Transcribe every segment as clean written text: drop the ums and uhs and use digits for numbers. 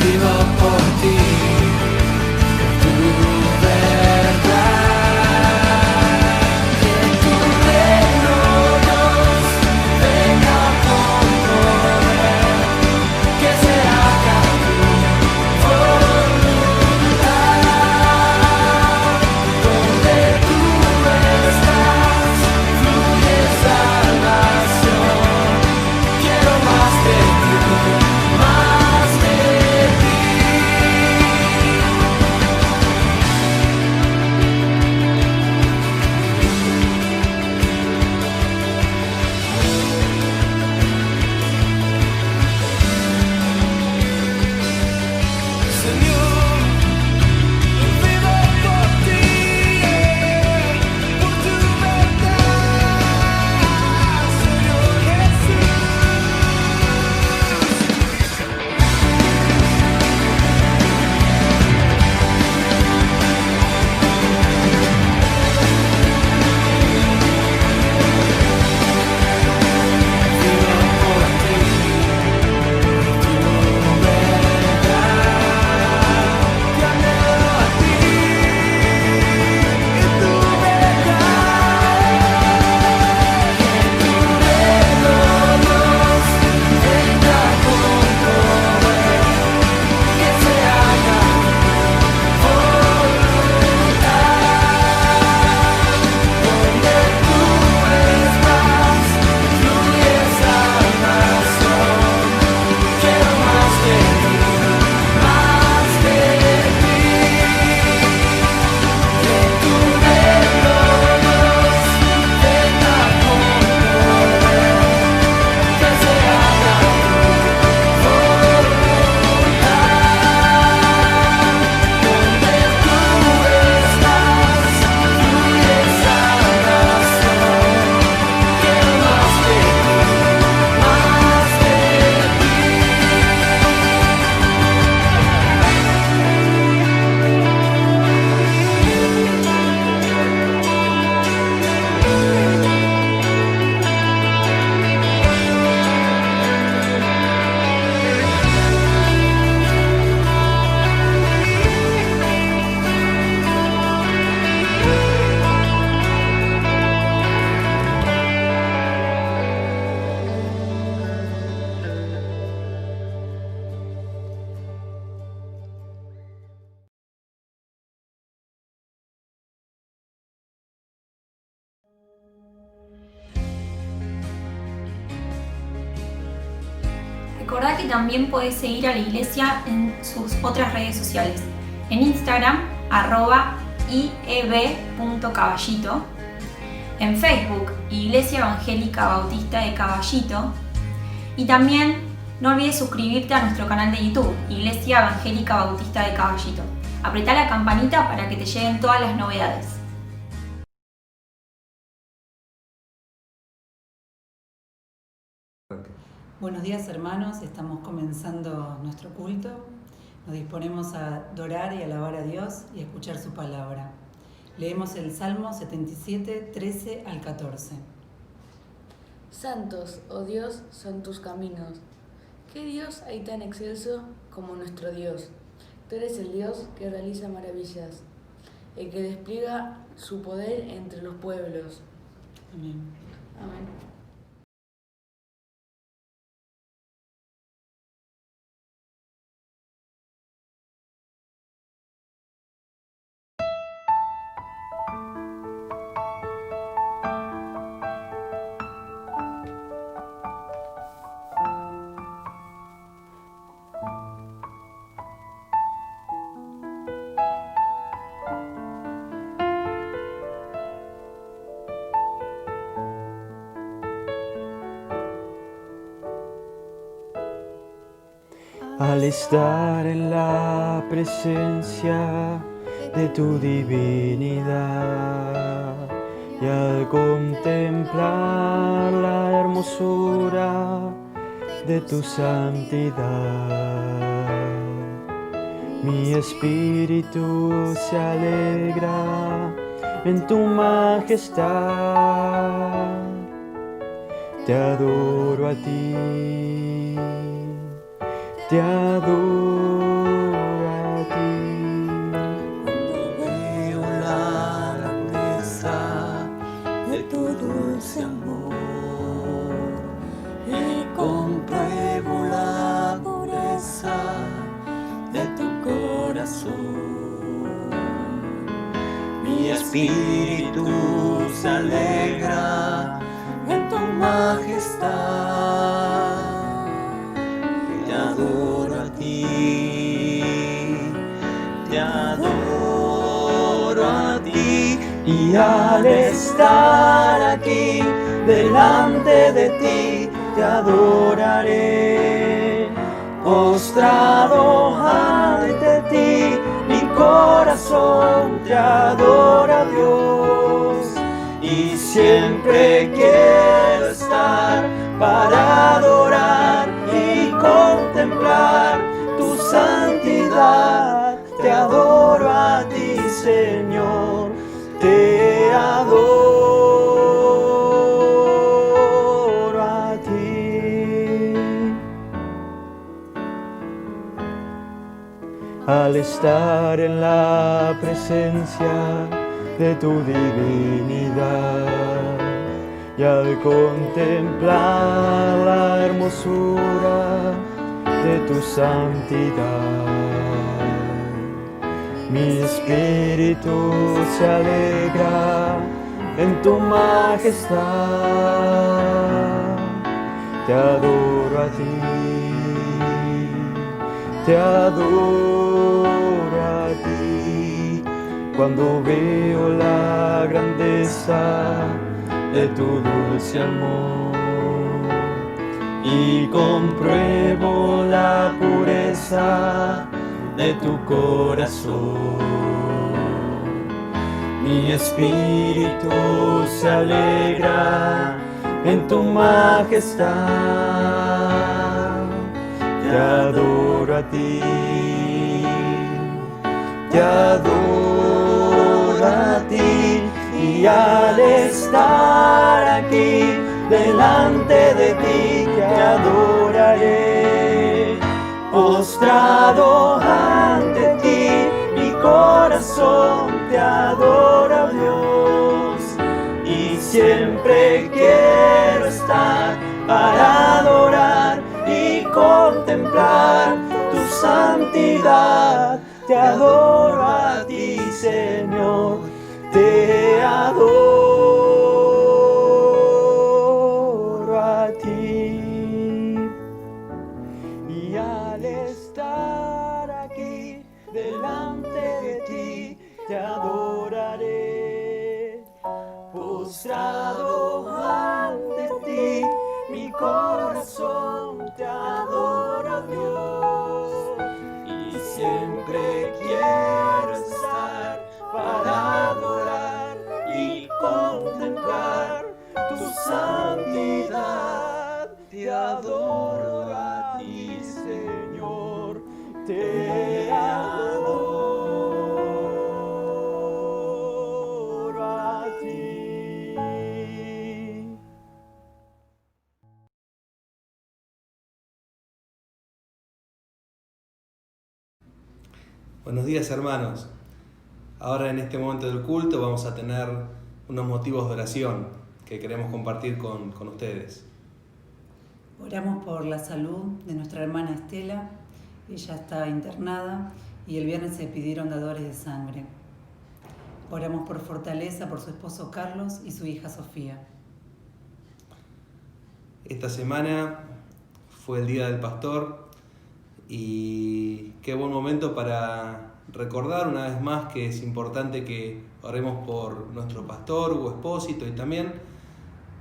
vivo por ti, tu verdad. Que tu reino nos venga con poder, que se haga tu voluntad. Donde tú estás, fluye salvación. Quiero más de ti, más de ti. Señor, vivo por ti, por tu verdad, Señor Jesús. Vivo por ti, tu verdad. Te anhelo a ti y tu verdad. Que tu reino nos venga con poder, que se haga tu voluntad. Donde tú estás, fluye salvación. Quiero más de ti, más de ti. Que tu reino nos venga con poder, que se haga tu voluntad. Donde tú estás, fluye salvación. Quiero más de ti, más de ti. Recordá que también podés seguir a la iglesia en sus otras redes sociales. En Instagram, @ieb.caballito. En Facebook, Iglesia Evangélica Bautista de Caballito. Y también no olvides suscribirte a nuestro canal de YouTube, Iglesia Evangélica Bautista de Caballito. Apretá la campanita para que te lleguen todas las novedades. Buenos días, hermanos, estamos comenzando nuestro culto. Nos disponemos a adorar y alabar a Dios y a escuchar su palabra. Leemos el Salmo 77, 13 al 14. Santos, oh Dios, son tus caminos. ¿Qué Dios hay tan excelso como nuestro Dios? Tú eres el Dios que realiza maravillas, el que despliega su poder entre los pueblos. Amén. Amén. Al estar en la presencia de tu divinidad y al contemplar la hermosura de tu santidad, mi espíritu se alegra en tu majestad. Te adoro a ti. Te adoro corazón. Mi espíritu se alegra en tu majestad. Te adoro a ti, te adoro a ti. Y al estar aquí delante de ti, te adoraré. Postrado ante ti, mi corazón te adora, Dios. Y siempre quiero estar para adorar y contemplar tu santidad. Te adoro a ti, Señor, te adoro a ti. Al estar en la presencia de tu divinidad y al contemplar la hermosura de tu santidad, mi espíritu se alegra en tu majestad. Te adoro a ti, te adoro a ti. Cuando veo la grandeza de tu dulce amor y compruebo la pureza de tu corazón, mi espíritu se alegra en tu majestad. Te adoro a ti, te adoro a ti. Y al estar aquí delante de ti, te adoraré. Postrado ante ti, mi corazón te adora, Dios. Y siempre quiero estar para adorar y contemplar tu santidad. Te adoro a ti, Señor, te adoro a ti. Y al estar aquí delante de ti, te adoraré. Postrado ante ti, mi corazón te adora, Dios. Y siempre quiero estar para adorar y contemplar tu santidad. Te adoro a ti, Señor, te adoro a ti. Buenos días, hermanos. Ahora en este momento del culto vamos a tener unos motivos de oración que queremos compartir con ustedes. Oramos por la salud de nuestra hermana Estela. Ella está internada y el viernes se pidieron dadores de sangre. Oramos por fortaleza por su esposo Carlos y su hija Sofía. Esta semana fue el Día del Pastor y qué buen momento para recordar una vez más que es importante que oremos por nuestro pastor Hugo Espósito y también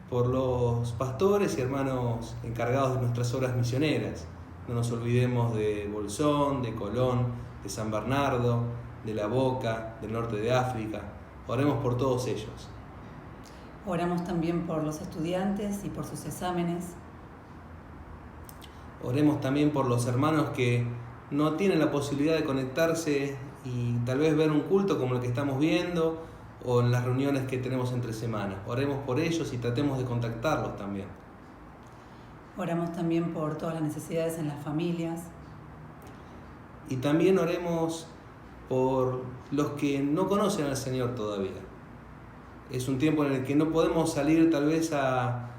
por los pastores y hermanos encargados de nuestras obras misioneras. No nos olvidemos de Bolsón, de Colón, de San Bernardo, de La Boca, del norte de África. Oremos por todos ellos. Oramos también por los estudiantes y por sus exámenes. Oremos también por los hermanos que no tienen la posibilidad de conectarse y tal vez ver un culto como el que estamos viendo o en las reuniones que tenemos entre semanas. Oremos por ellos y tratemos de contactarlos también. Oramos también por todas las necesidades en las familias. Y también oremos por los que no conocen al Señor todavía. Es un tiempo en el que no podemos salir tal vez a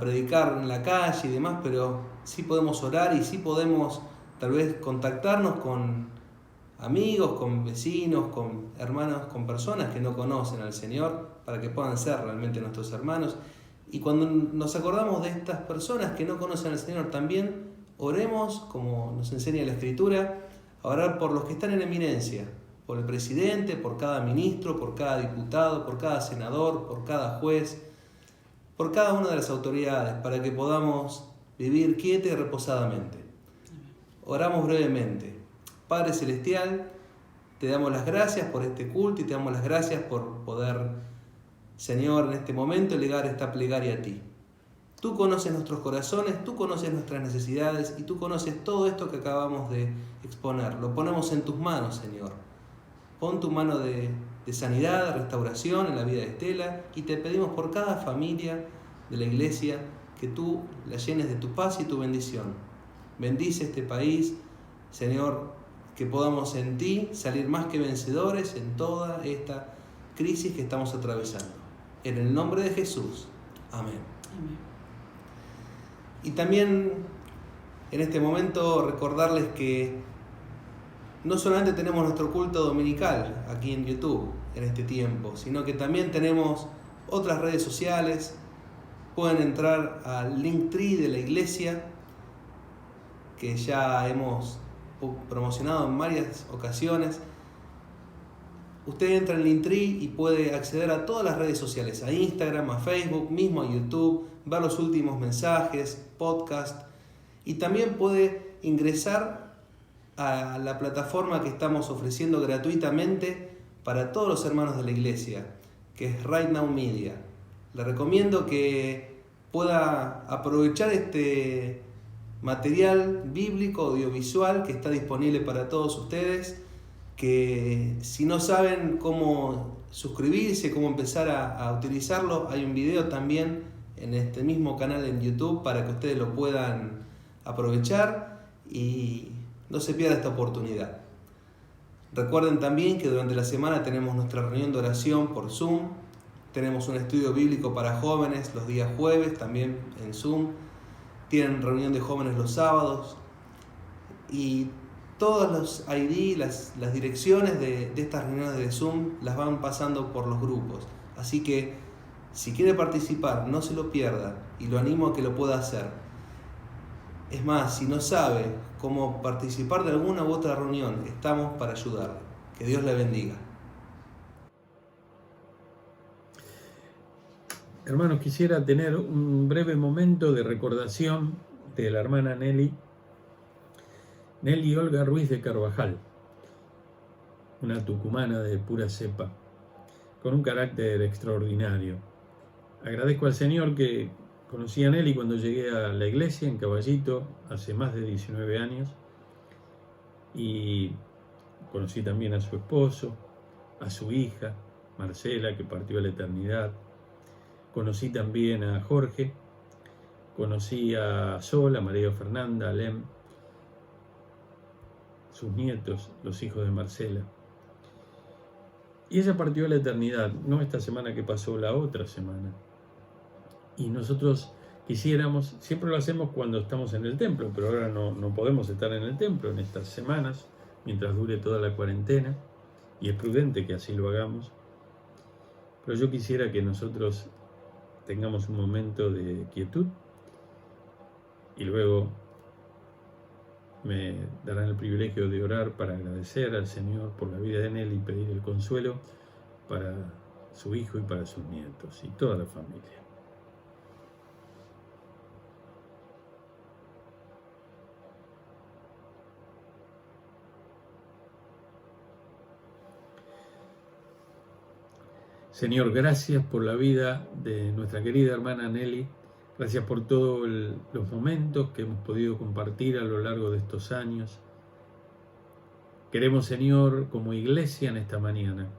predicar en la calle y demás, pero sí podemos orar y sí podemos tal vez contactarnos con amigos, con vecinos, con hermanos, con personas que no conocen al Señor, para que puedan ser realmente nuestros hermanos. Y cuando nos acordamos de estas personas que no conocen al Señor, también oremos, como nos enseña la Escritura, a orar por los que están en eminencia, por el presidente, por cada ministro, por cada diputado, por cada senador, por cada juez, por cada una de las autoridades, para que podamos vivir quieta y reposadamente. Oramos brevemente. Padre Celestial, te damos las gracias por este culto y te damos las gracias por poder, Señor, en este momento elevar esta plegaria a ti. Tú conoces nuestros corazones, tú conoces nuestras necesidades y tú conoces todo esto que acabamos de exponer. Lo ponemos en tus manos, Señor. Pon tu mano de sanidad, de restauración en la vida de Estela y te pedimos por cada familia de la iglesia que tú la llenes de tu paz y tu bendición. Bendice este país, Señor, que podamos en ti salir más que vencedores en toda esta crisis que estamos atravesando. En el nombre de Jesús. Amén. Amén. Y también en este momento recordarles que no solamente tenemos nuestro culto dominical aquí en YouTube en este tiempo, sino que también tenemos otras redes sociales. Pueden entrar al Linktree de la iglesia, que ya hemos promocionado en varias ocasiones. Usted entra en Linktree y puede acceder a todas las redes sociales, a Instagram, a Facebook, mismo a YouTube, ver los últimos mensajes, podcast, y también puede ingresar a la plataforma que estamos ofreciendo gratuitamente para todos los hermanos de la iglesia, que es Right Now Media. Le recomiendo que pueda aprovechar este material bíblico audiovisual que está disponible para todos ustedes, que si no saben cómo suscribirse, cómo empezar a utilizarlo, hay un video también en este mismo canal en YouTube para que ustedes lo puedan aprovechar y no se pierda esta oportunidad. Recuerden también que durante la semana tenemos nuestra reunión de oración por Zoom, tenemos un estudio bíblico para jóvenes los días jueves, también en Zoom, tienen reunión de jóvenes los sábados y todos los ID, las direcciones de estas reuniones de Zoom las van pasando por los grupos. Así que si quiere participar, no se lo pierda y lo animo a que lo pueda hacer. Es más, si no sabe cómo participar de alguna u otra reunión, estamos para ayudarle. Que Dios le bendiga. Hermanos, quisiera tener un breve momento de recordación de la hermana Nelly Olga Ruiz de Carvajal, una tucumana de pura cepa, con un carácter extraordinario. Agradezco al Señor que conocí a Nelly cuando llegué a la iglesia en Caballito hace más de 19 años y conocí también a su esposo, a su hija, Marcela, que partió a la eternidad. Conocí también a Jorge, conocí a Sol, a María Fernanda, a Lem, sus nietos, los hijos de Marcela. Y ella partió a la eternidad, no esta semana que pasó, la otra semana. Y nosotros quisiéramos, siempre lo hacemos cuando estamos en el templo, pero ahora no podemos estar en el templo en estas semanas, mientras dure toda la cuarentena, y es prudente que así lo hagamos. Pero yo quisiera que nosotros tengamos un momento de quietud y luego me darán el privilegio de orar para agradecer al Señor por la vida de Nelly y pedir el consuelo para su hijo y para sus nietos y toda la familia. Señor, gracias por la vida de nuestra querida hermana Nelly. Gracias por todos los momentos que hemos podido compartir a lo largo de estos años. Queremos, Señor, como iglesia en esta mañana,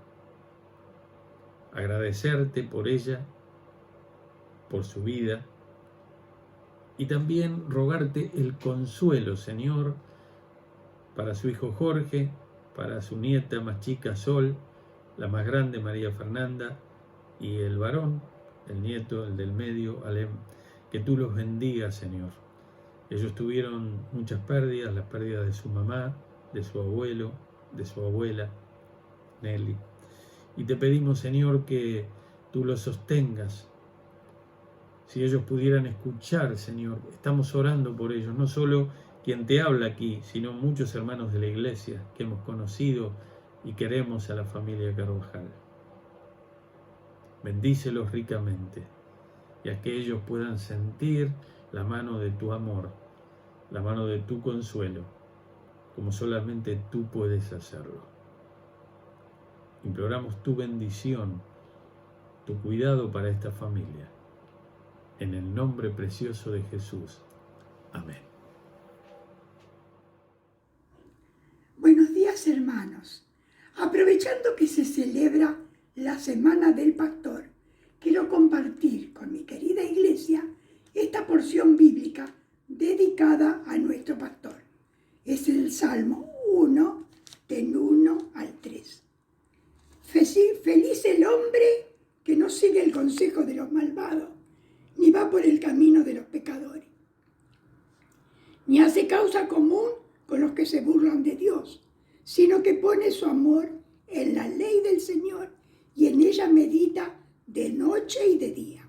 agradecerte por ella, por su vida, y también rogarte el consuelo, Señor, para su hijo Jorge, para su nieta más chica Sol, la más grande María Fernanda, y el varón, el nieto, el del medio, Alem. Que tú los bendigas, Señor. Ellos tuvieron muchas pérdidas, las pérdidas de su mamá, de su abuelo, de su abuela, Nelly. Y te pedimos, Señor, que tú los sostengas. Si ellos pudieran escuchar, Señor, estamos orando por ellos, no solo quien te habla aquí, sino muchos hermanos de la iglesia que hemos conocido y queremos a la familia Carvajal. Bendícelos ricamente y a que ellos puedan sentir la mano de tu amor, la mano de tu consuelo, como solamente tú puedes hacerlo. Imploramos tu bendición, tu cuidado para esta familia. En el nombre precioso de Jesús. Amén. Buenos días, hermanos. Aprovechando que se celebra la Semana del Pastor, quiero compartir con mi querida iglesia esta porción bíblica dedicada a nuestro pastor. Es el Salmo 1, del 1 al 3. Feliz el hombre que no sigue el consejo de los malvados, ni va por el camino de los pecadores, ni hace causa común con los que se burlan de Dios, sino que pone su amor en la ley del Señor y en ella medita de noche y de día.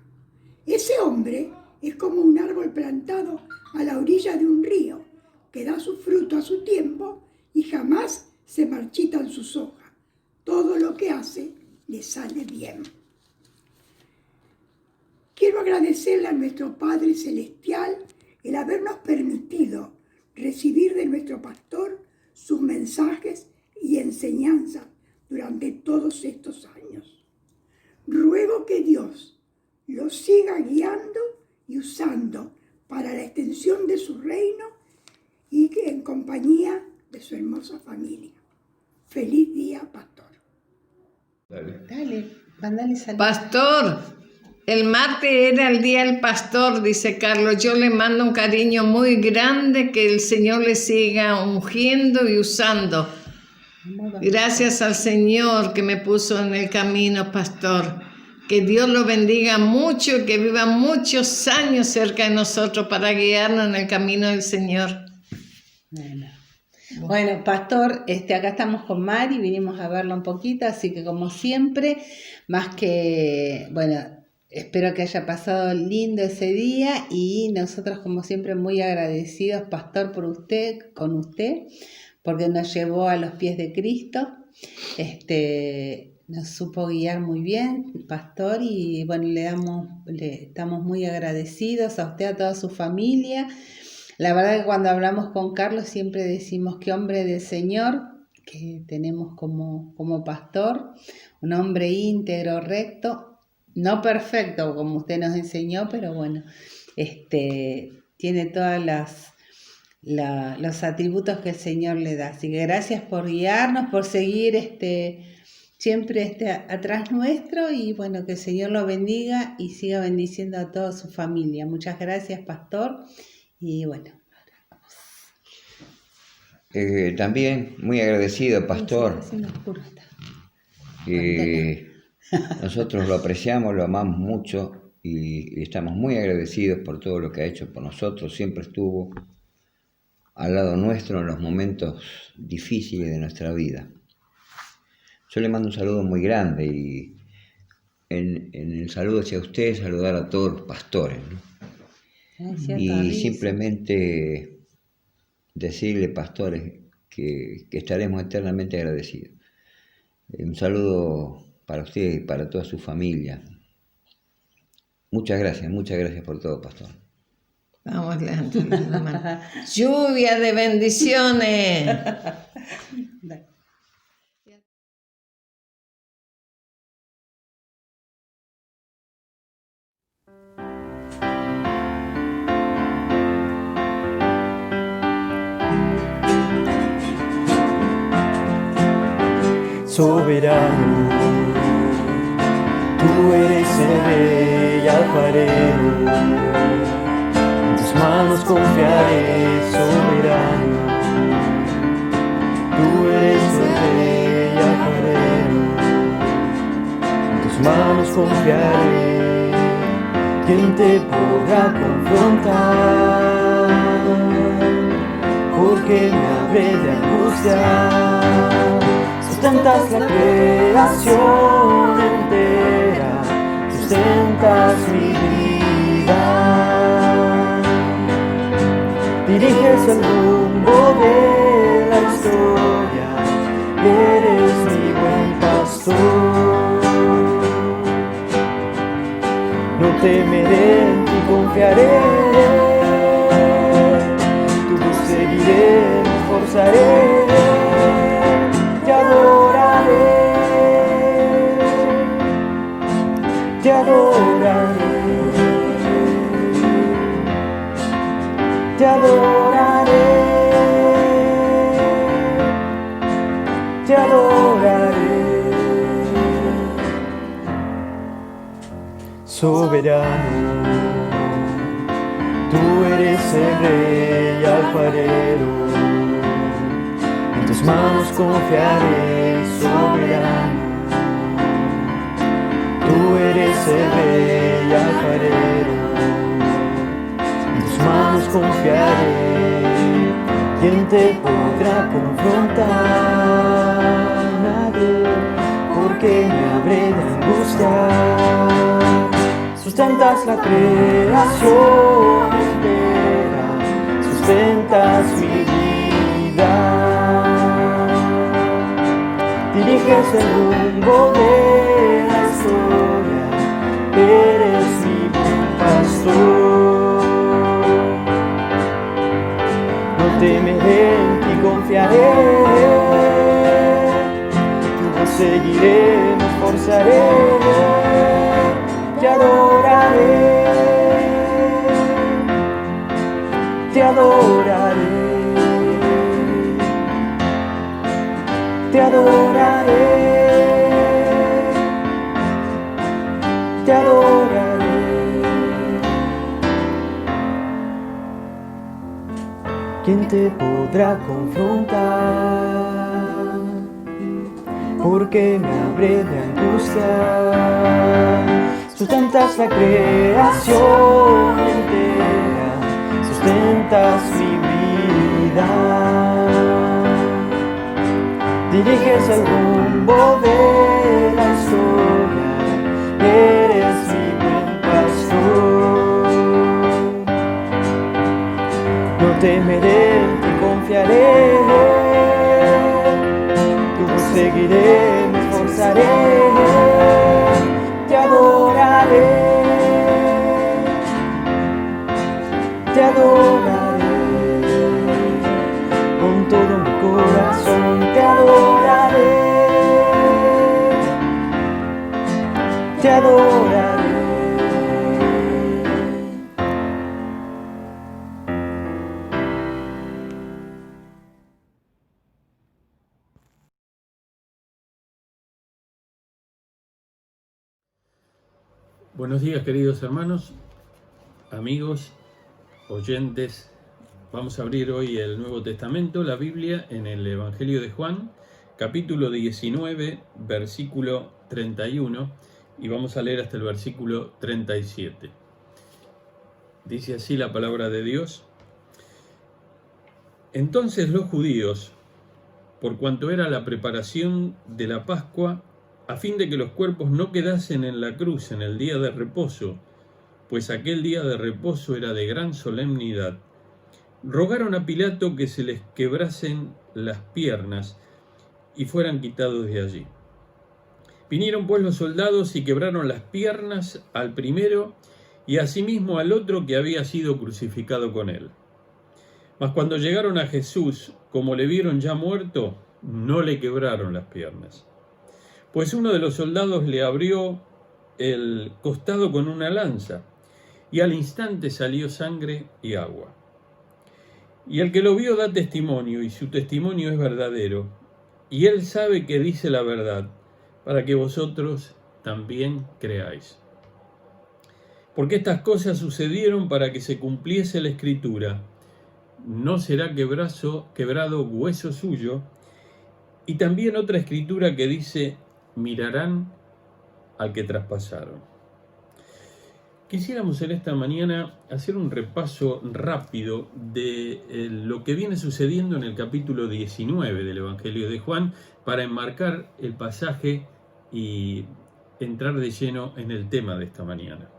Ese hombre es como un árbol plantado a la orilla de un río, que da su fruto a su tiempo y jamás se marchitan sus hojas. Todo lo que hace le sale bien. Quiero agradecerle a nuestro Padre Celestial el habernos permitido recibir de nuestro pastor sus mensajes y enseñanzas durante todos estos años. Ruego que Dios los siga guiando y usando para la extensión de su reino y que en compañía de su hermosa familia. Feliz día, pastor. Dale, mandale saludos. Pastor, el martes era el día del pastor, dice Carlos. Yo le mando un cariño muy grande, que el Señor le siga ungiendo y usando. Gracias al Señor que me puso en el camino, pastor. Que Dios lo bendiga mucho y que viva muchos años cerca de nosotros para guiarnos en el camino del Señor. Bueno, pastor, acá estamos con Mari, vinimos a verla un poquito, así que como siempre, más que, bueno, espero que haya pasado lindo ese día y nosotros como siempre muy agradecidos, pastor, por usted, con usted, porque nos llevó a los pies de Cristo, nos supo guiar muy bien, pastor, y bueno, le estamos muy agradecidos a usted, a toda su familia. La verdad que cuando hablamos con Carlos siempre decimos que hombre del Señor, que tenemos como pastor, un hombre íntegro, recto, no perfecto como usted nos enseñó, pero bueno, tiene todas los atributos que el Señor le da. Así que gracias por guiarnos, por seguir siempre atrás nuestro y bueno, que el Señor lo bendiga y siga bendiciendo a toda su familia. Muchas gracias, pastor. Y bueno, también muy agradecido, pastor. Nosotros lo apreciamos, lo amamos mucho y estamos muy agradecidos por todo lo que ha hecho por nosotros. Siempre estuvo al lado nuestro en los momentos difíciles de nuestra vida. Yo le mando un saludo muy grande y en el saludo hacia usted, saludar a todos los pastores, ¿no? Y simplemente decirle, pastores, que estaremos eternamente agradecidos. Un saludo para usted y para toda su familia. Muchas gracias por todo, pastor. Vamos adelante, hermano. Lluvia de bendiciones. Soberano, tú eres el rey alfarero, en tus manos confiaré, soberano, tú eres el rey alfarero, en tus manos confiaré, ¿quién te podrá confrontar? Porque me habré de angustiar. sustentas la creación entera, sustentas mi vida. Diriges el rumbo de la historia, eres mi buen pastor. No temeré y confiaré, tu voz seguiré, me esforzaré, te adoraré, te adoraré, te adoraré, te adoraré. Soberano, tú eres el rey alfarero, en tus manos confiaré, soberano. Tú eres el rey alfarero, en tus manos confiaré. ¿Quién te podrá confrontar? Nadie, porque me habré de angustiar. Sustentas la creación entera, sustentas mi vida. Diriges el rumbo de la historia, eres mi buen pastor. No temeré y confiaré, tu voz seguiré, me esforzaré, te adoraré, te adoraré, te adoraré, te adoraré. ¿Quién te podrá confrontar? Porque me habré de angustiar. Sustentas la creación entera, sustentas mi vida. Diriges el rumbo de la historia, eres mi buen pastor. No temeré y confiaré, tu voz seguiré, me esforzaré, te adoraré, te adoraré, con todo mi corazón te adoraré, te adoraré. Buenos días, queridos hermanos, amigos, oyentes. Vamos a abrir hoy el Nuevo Testamento, la Biblia, en el Evangelio de Juan, capítulo 19, versículo 31, y vamos a leer hasta el versículo 37. Dice así la palabra de Dios. Entonces los judíos, por cuanto era la preparación de la Pascua, a fin de que los cuerpos no quedasen en la cruz en el día de reposo, pues aquel día de reposo era de gran solemnidad, rogaron a Pilato que se les quebrasen las piernas y fueran quitados de allí. Vinieron pues los soldados y quebraron las piernas al primero y asimismo al otro que había sido crucificado con él. Mas cuando llegaron a Jesús, como le vieron ya muerto, no le quebraron las piernas. Pues uno de los soldados le abrió el costado con una lanza, y al instante salió sangre y agua. Y el que lo vio da testimonio, y su testimonio es verdadero, y él sabe que dice la verdad, para que vosotros también creáis. Porque estas cosas sucedieron para que se cumpliese la Escritura. No será quebrado hueso suyo. Y también otra Escritura que dice, mirarán al que traspasaron. Quisiéramos en esta mañana hacer un repaso rápido de lo que viene sucediendo en el capítulo 19 del Evangelio de Juan para enmarcar el pasaje y entrar de lleno en el tema de esta mañana.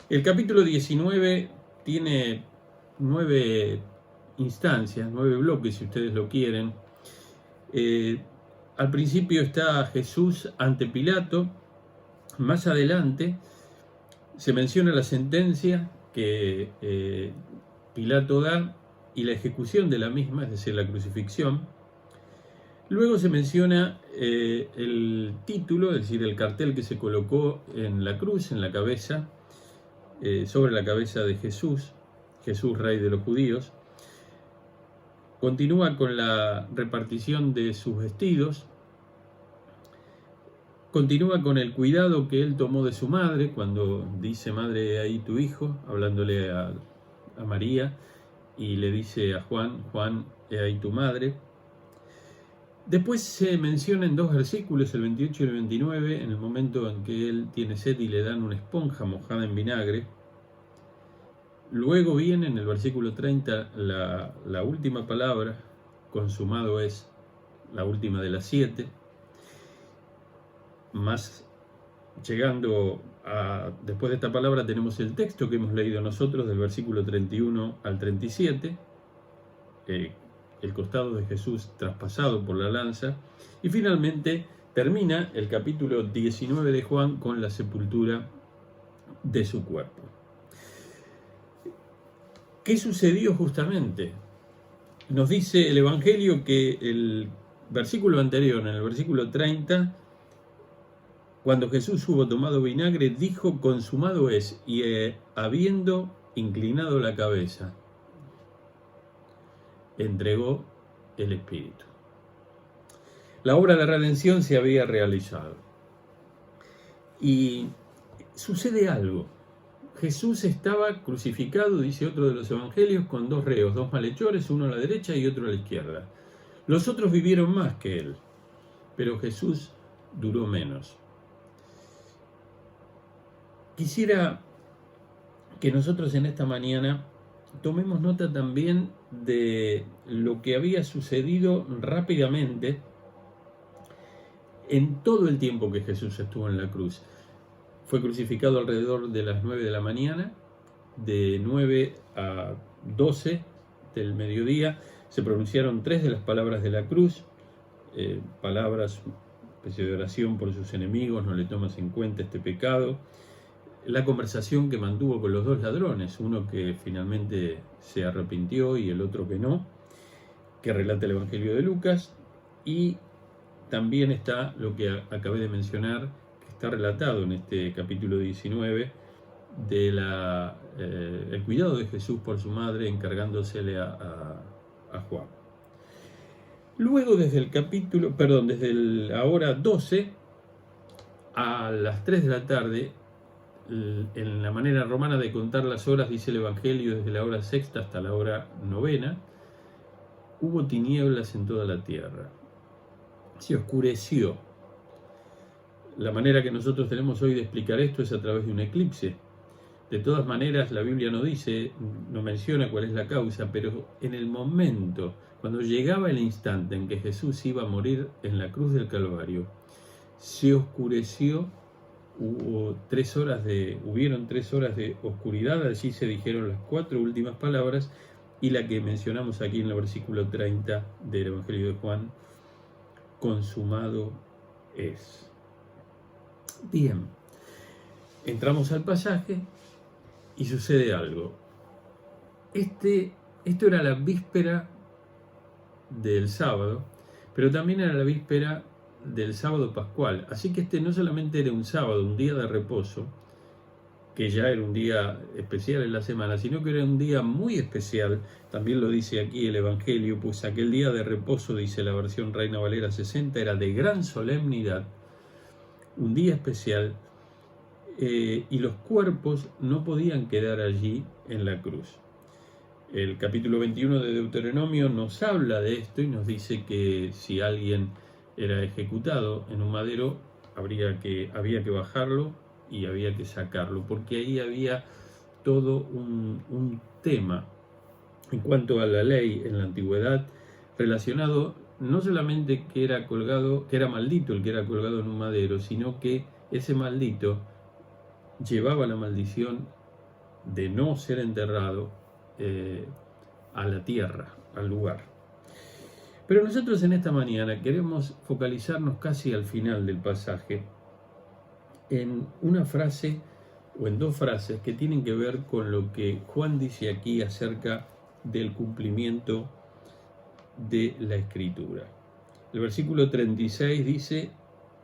El capítulo 19 tiene 9 instancias, 9 bloques si ustedes lo quieren. Al principio está Jesús ante Pilato. Más adelante se menciona la sentencia que Pilato da y la ejecución de la misma, es decir, la crucifixión. Luego se menciona el título, es decir, el cartel que se colocó en la cruz, en la cabeza, sobre la cabeza de Jesús, Jesús, Rey de los Judíos. Continúa con la repartición de sus vestidos. Continúa con el cuidado que él tomó de su madre, cuando dice, madre, ahí tu hijo, hablándole a María, y le dice a Juan, Juan, ahí tu madre. Después se menciona en 2 versículos, el 28 y el 29, en el momento en que él tiene sed y le dan una esponja mojada en vinagre. Luego viene en el versículo 30 la última palabra, consumado es, la última de las 7. Más llegando después de esta palabra tenemos el texto que hemos leído nosotros del versículo 31 al 37, el costado de Jesús traspasado por la lanza, y finalmente termina el capítulo 19 de Juan con la sepultura de su cuerpo. ¿Qué sucedió justamente? Nos dice el Evangelio que el versículo anterior, en el versículo 30, cuando Jesús hubo tomado vinagre, dijo, consumado es, y habiendo inclinado la cabeza, entregó el Espíritu. La obra de redención se había realizado. Y sucede algo. Jesús estaba crucificado, dice otro de los evangelios, con 2 reos, 2 malhechores, uno a la derecha y otro a la izquierda. Los otros vivieron más que él, pero Jesús duró menos. Quisiera que nosotros en esta mañana tomemos nota también de lo que había sucedido rápidamente en todo el tiempo que Jesús estuvo en la cruz. Fue crucificado alrededor de las 9 de la mañana, de 9 a 12 del mediodía. Se pronunciaron 3 de las palabras de la cruz, palabras, especie de oración por sus enemigos, no le tomas en cuenta este pecado. La conversación que mantuvo con los 2 ladrones, uno que finalmente se arrepintió y el otro que no, que relata el Evangelio de Lucas, y también está lo que acabé de mencionar, que está relatado en este capítulo 19, de el cuidado de Jesús por su madre, encargándosele a Juan. Luego desde la hora 12 a las 3 de la tarde, en la manera romana de contar las horas, dice el Evangelio, desde la hora 6 hasta la hora 9, hubo tinieblas en toda la tierra. Se oscureció. La manera que nosotros tenemos hoy de explicar esto es a través de un eclipse. De todas maneras, la Biblia no dice, no menciona cuál es la causa, pero en el momento, cuando llegaba el instante en que Jesús iba a morir en la cruz del Calvario, se oscureció. Hubieron 3 horas de oscuridad, allí se dijeron las 4 últimas palabras, y la que mencionamos aquí en el versículo 30 del Evangelio de Juan, consumado es. Bien, entramos al pasaje y sucede algo. Esto era la víspera del sábado, pero también era la víspera del sábado pascual, así que no solamente era un sábado, un día de reposo, que ya era un día especial en la semana, sino que era un día muy especial, también lo dice aquí el Evangelio, pues aquel día de reposo, dice la versión Reina Valera 60, era de gran solemnidad, un día especial, y los cuerpos no podían quedar allí en la cruz. El capítulo 21 de Deuteronomio nos habla de esto y nos dice que si alguien era ejecutado en un madero, había que bajarlo y había que sacarlo, porque ahí había todo un tema en cuanto a la ley en la antigüedad relacionado no solamente que era maldito el que era colgado en un madero, sino que ese maldito llevaba la maldición de no ser enterrado a la tierra, al lugar. Pero nosotros en esta mañana queremos focalizarnos casi al final del pasaje en una frase o en dos frases que tienen que ver con lo que Juan dice aquí acerca del cumplimiento de la Escritura. El versículo 36 dice: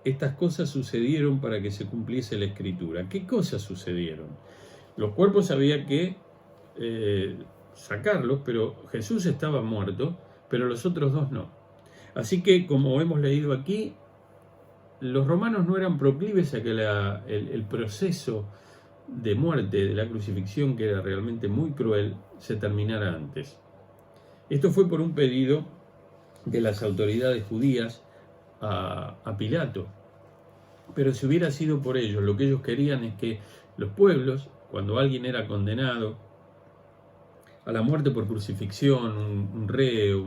estas cosas sucedieron para que se cumpliese la Escritura. ¿Qué cosas sucedieron? Los cuerpos había que sacarlos, pero Jesús estaba muerto, pero los otros dos no. Así que, como hemos leído aquí, los romanos no eran proclives a que el proceso de muerte, de la crucifixión, que era realmente muy cruel, se terminara antes. Esto fue por un pedido de las autoridades judías a Pilato. Pero si hubiera sido por ellos, lo que ellos querían es que los pueblos, cuando alguien era condenado a la muerte por crucifixión, un reo,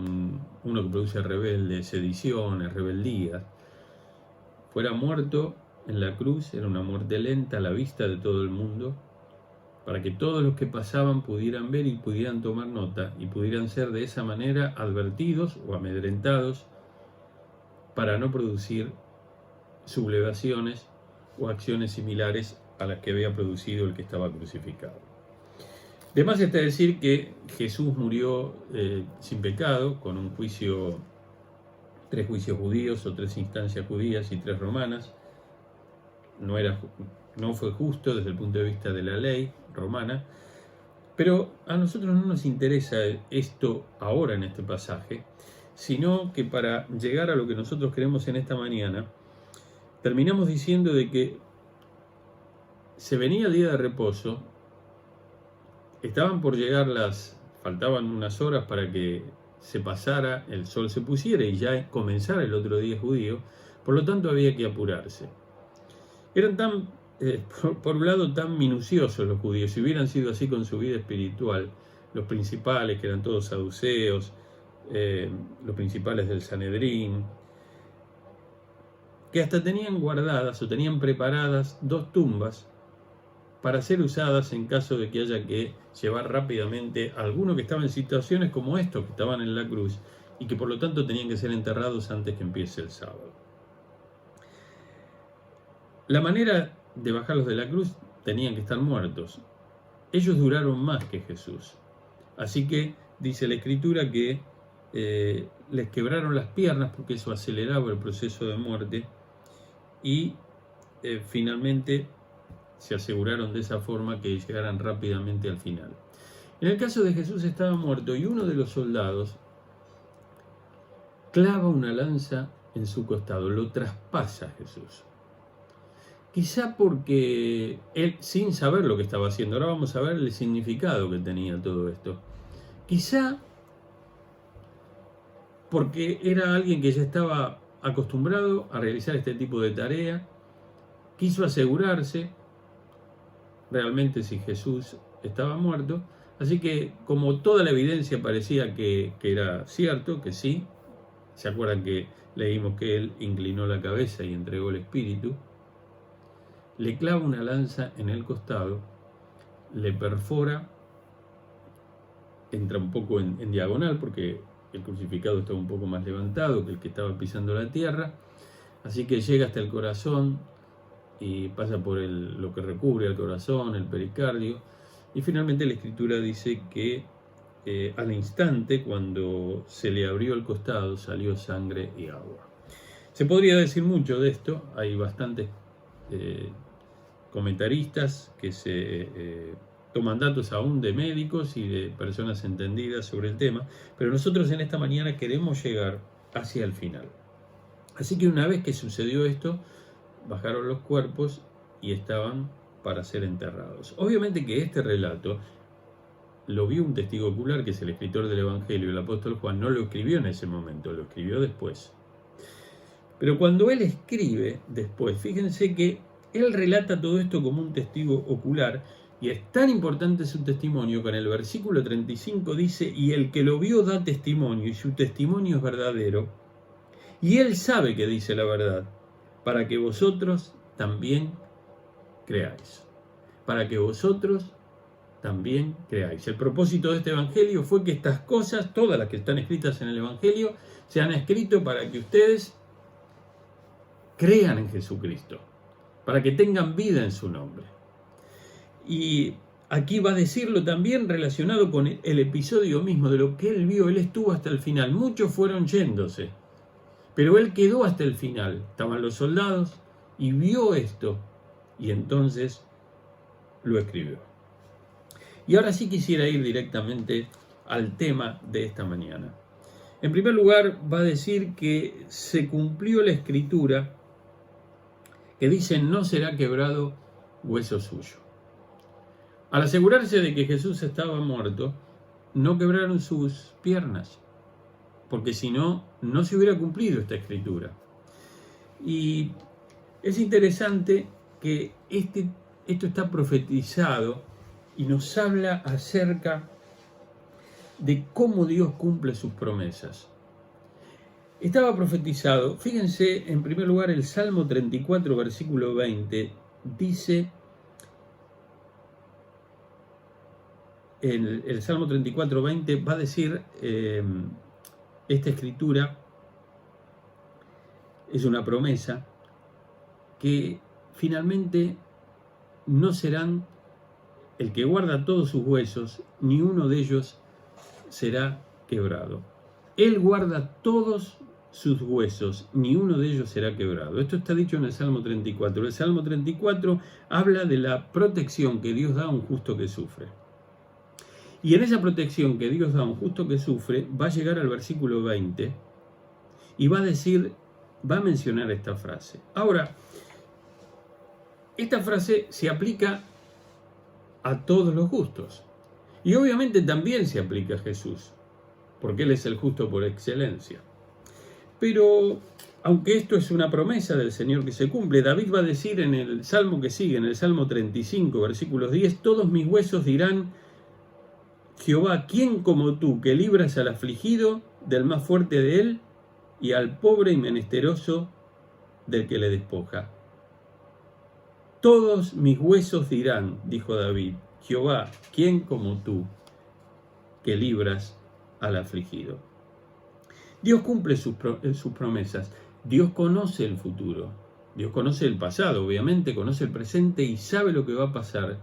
uno que produce rebeldes, sediciones, rebeldías, fuera muerto en la cruz, era una muerte lenta a la vista de todo el mundo, para que todos los que pasaban pudieran ver y pudieran tomar nota y pudieran ser de esa manera advertidos o amedrentados para no producir sublevaciones o acciones similares a las que había producido el que estaba crucificado. De más está decir que Jesús murió sin pecado, con un juicio, 3 juicios judíos o 3 instancias judías y 3 romanas. No fue justo desde el punto de vista de la ley romana, pero a nosotros no nos interesa esto ahora en este pasaje, sino que para llegar a lo que nosotros queremos en esta mañana, terminamos diciendo de que se venía el día de reposo, estaban por llegar faltaban unas horas para que se pasara, el sol se pusiera y ya comenzara el otro día judío, por lo tanto había que apurarse. Eran por un lado tan minuciosos los judíos, si hubieran sido así con su vida espiritual, los principales, que eran todos saduceos, los principales del Sanedrín, que hasta tenían guardadas o tenían preparadas 2 tumbas para ser usadas en caso de que haya que llevar rápidamente a alguno que estaba en situaciones como estos, que estaban en la cruz, y que por lo tanto tenían que ser enterrados antes que empiece el sábado. La manera de bajarlos de la cruz, tenían que estar muertos. Ellos duraron más que Jesús. Así que dice la Escritura que les quebraron las piernas porque eso aceleraba el proceso de muerte y finalmente se aseguraron de esa forma que llegaran rápidamente al final. En el caso de Jesús estaba muerto y uno de los soldados clava una lanza en su costado, lo traspasa Jesús. Quizá porque él, sin saber lo que estaba haciendo, ahora vamos a ver el significado que tenía todo esto. Quizá porque era alguien que ya estaba acostumbrado a realizar este tipo de tarea, quiso asegurarse realmente si Jesús estaba muerto, así que como toda la evidencia parecía que era cierto, que sí, ¿se acuerdan que leímos que él inclinó la cabeza y entregó el espíritu? Le clava una lanza en el costado, le perfora, entra un poco en diagonal porque el crucificado estaba un poco más levantado que el que estaba pisando la tierra, así que llega hasta el corazón y pasa por lo que recubre el corazón, el pericardio, y finalmente la Escritura dice que al instante, cuando se le abrió el costado, salió sangre y agua. Se podría decir mucho de esto, hay bastantes comentaristas que se toman datos aún de médicos y de personas entendidas sobre el tema, pero nosotros en esta mañana queremos llegar hacia el final. Así que una vez que sucedió esto, bajaron los cuerpos y estaban para ser enterrados. Obviamente que este relato lo vio un testigo ocular, que es el escritor del Evangelio, el apóstol Juan. No lo escribió en ese momento, lo escribió después. Pero cuando él escribe después, fíjense que él relata todo esto como un testigo ocular, y es tan importante su testimonio que en el versículo 35 dice: y el que lo vio da testimonio, y su testimonio es verdadero, y él sabe que dice la verdad, para que vosotros también creáis. Para que vosotros también creáis. El propósito de este evangelio fue que estas cosas, todas las que están escritas en el evangelio, se han escrito para que ustedes crean en Jesucristo, para que tengan vida en su nombre. Y aquí va a decirlo también relacionado con el episodio mismo de lo que él vio. Él estuvo hasta el final. Muchos fueron yéndose, pero él quedó hasta el final. Estaban los soldados y vio esto, y entonces lo escribió. Y ahora sí quisiera ir directamente al tema de esta mañana. En primer lugar, va a decir que se cumplió la escritura que dice: no será quebrado hueso suyo. Al asegurarse de que Jesús estaba muerto, no quebraron sus piernas, porque si no, no se hubiera cumplido esta escritura. Y es interesante que esto está profetizado y nos habla acerca de cómo Dios cumple sus promesas. Estaba profetizado, fíjense, en primer lugar, el Salmo 34, versículo 20, dice, el Salmo 34, 20 va a decir, esta escritura es una promesa que finalmente no serán el que guarda todos sus huesos, ni uno de ellos será quebrado. Él guarda todos sus huesos, ni uno de ellos será quebrado. Esto está dicho en el Salmo 34. El Salmo 34 habla de la protección que Dios da a un justo que sufre. Y en esa protección que Dios da a un justo que sufre, va a llegar al versículo 20 y va a mencionar esta frase. Ahora, esta frase se aplica a todos los justos. Y obviamente también se aplica a Jesús, porque Él es el justo por excelencia. Pero, aunque esto es una promesa del Señor que se cumple, David va a decir en el Salmo que sigue, en el Salmo 35, versículos 10, todos mis huesos dirán: Jehová, ¿quién como tú, que libras al afligido del más fuerte de él y al pobre y menesteroso del que le despoja? Todos mis huesos dirán, dijo David, Jehová, ¿quién como tú, que libras al afligido? Dios cumple sus promesas. Dios conoce el futuro. Dios conoce el pasado, obviamente, conoce el presente y sabe lo que va a pasar.